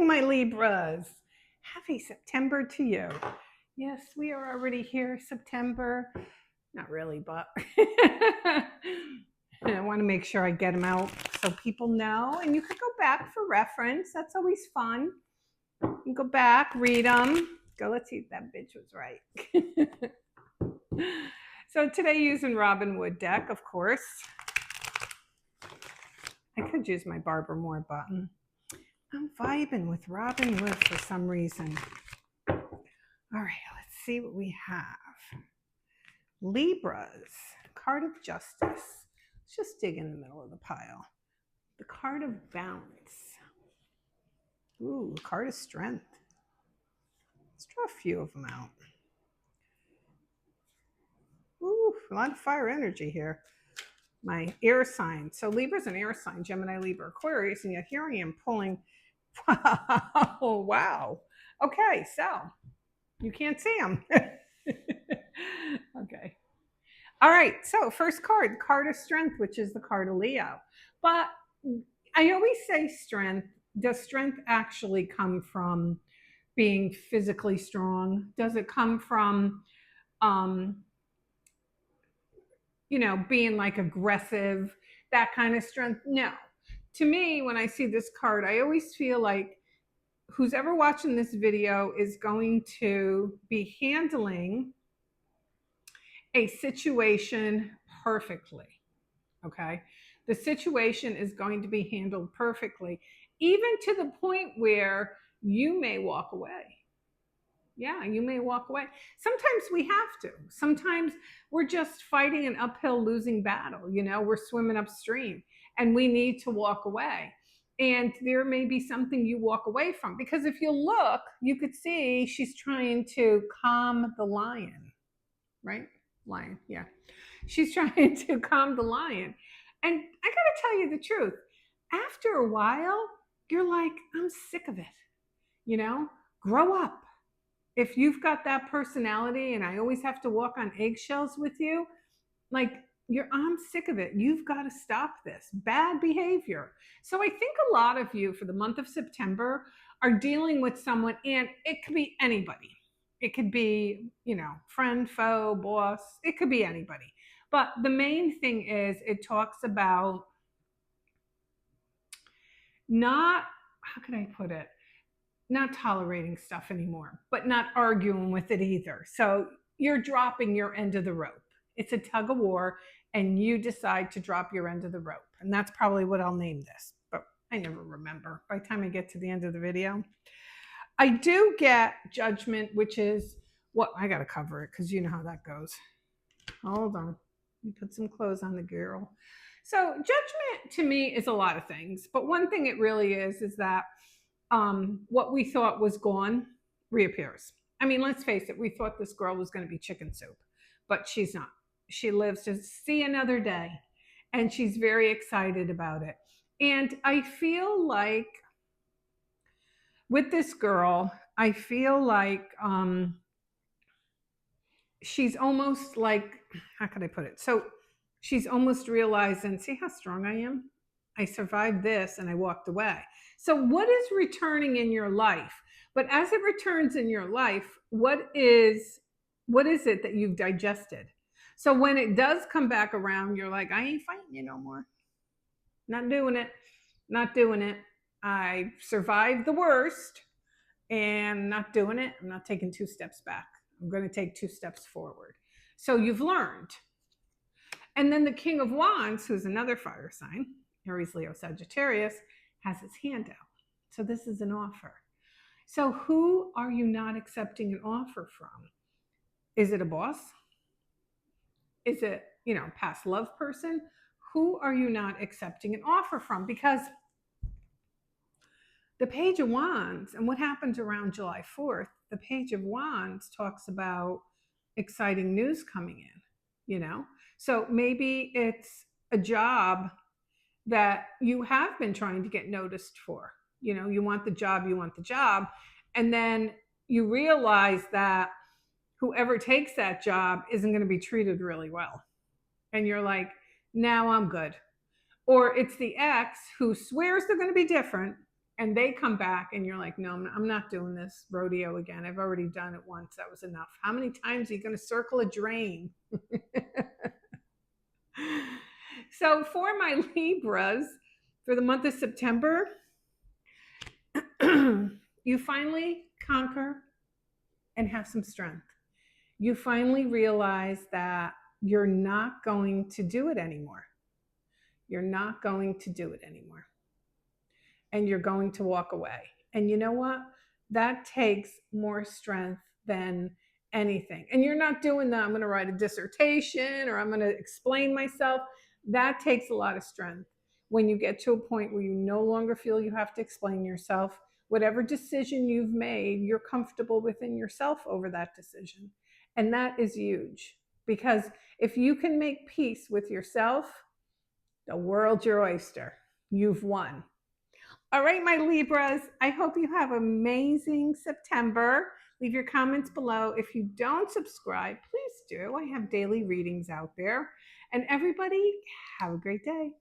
morning, my Libras. Happy September to you. Yes, we are already here, September. Not really, but I want to make sure I get them out so people know. And you could go back for reference. That's always fun. You go back, read them. Go, let's see if that bitch was right. So today using Robin Wood deck, of course. I could use my Barbara Moore button. I'm vibing with Robin Wood for some reason. All right, let's see what we have. Libras, card of justice. Let's just dig in the middle of the pile. The card of balance. Ooh, card of strength. Let's draw a few of them out. Ooh, a lot of fire energy here. My air sign. So Libra's an air sign, Gemini, Libra, Aquarius, and yet here I am pulling. Wow, wow. Okay, so you can't see them. Okay. All right, so first card, card of strength, which is the card of Leo. But I always say strength. Does strength actually come from being physically strong? Does it come from being like aggressive, that kind of strength? No. To me, when I see this card, I always feel like who's ever watching this video is going to be handling a situation perfectly. Okay. The situation is going to be handled perfectly, even to the point where you may walk away. Yeah, you may walk away. Sometimes we have to. Sometimes we're just fighting an uphill losing battle. We're swimming upstream and we need to walk away. And there may be something you walk away from, because if you look, you could see she's trying to calm the lion, right? Lion, yeah. She's trying to calm the lion. And I got to tell you the truth. After a while, you're like, I'm sick of it. Grow up. If you've got that personality and I always have to walk on eggshells with you, like I'm sick of it. You've got to stop this bad behavior. So I think a lot of you for the month of September are dealing with someone, and it could be anybody. It could be, friend, foe, boss. It could be anybody. But the main thing is it talks about not, how can I put it? Not tolerating stuff anymore, but not arguing with it either. So you're dropping your end of the rope. It's a tug of war, and you decide to drop your end of the rope. And that's probably what I'll name this, but I never remember by the time I get to the end of the video. I do get judgment, which is what I got to cover it because you know how that goes. Hold on. Let me put some clothes on the girl. So judgment to me is a lot of things, but one thing it really is that what we thought was gone reappears. I mean, let's face it, we thought this girl was going to be chicken soup, but she's not. She lives to see another day, and she's very excited about it. And I feel like with this girl, I feel like she's almost like, how can I put it? So she's almost realizing, see how strong I am? I survived this and I walked away. So what is returning in your life? But as it returns in your life, what is it that you've digested? So when it does come back around, you're like, I ain't fighting you no more. Not doing it. Not doing it. I survived the worst and not doing it. I'm not taking 2 steps back. I'm going to take 2 steps forward. So you've learned. And then the King of Wands, who's another fire sign, Aries, Leo, Sagittarius, has his hand out. So this is an offer. So who are you not accepting an offer from? Is it a boss? Is it, past love person? Who are you not accepting an offer from? Because the Page of Wands, and what happens around July 4th, the Page of Wands talks about exciting news coming in, So maybe it's a job that you have been trying to get noticed for. You want the job. And then you realize that whoever takes that job isn't going to be treated really well. And you're like, now I'm good. Or it's the ex who swears they're going to be different, and they come back and you're like, no, I'm not doing this rodeo again. I've already done it once. That was enough. How many times are you going to circle a drain? So for my Libras, for the month of September, you finally conquer and have some strength. You finally realize that you're not going to do it anymore. You're not going to do it anymore. And you're going to walk away. And you know what? That takes more strength than anything. And you're not doing that, I'm going to write a dissertation or I'm going to explain myself. That takes a lot of strength. When you get to a point where you no longer feel you have to explain yourself, whatever decision you've made, you're comfortable within yourself over that decision. And that is huge, because if you can make peace with yourself, the world's your oyster. You've won. All right, my Libras, I hope you have amazing September. Leave your comments below. If you don't subscribe, please do. I have daily readings out there. And everybody, have a great day.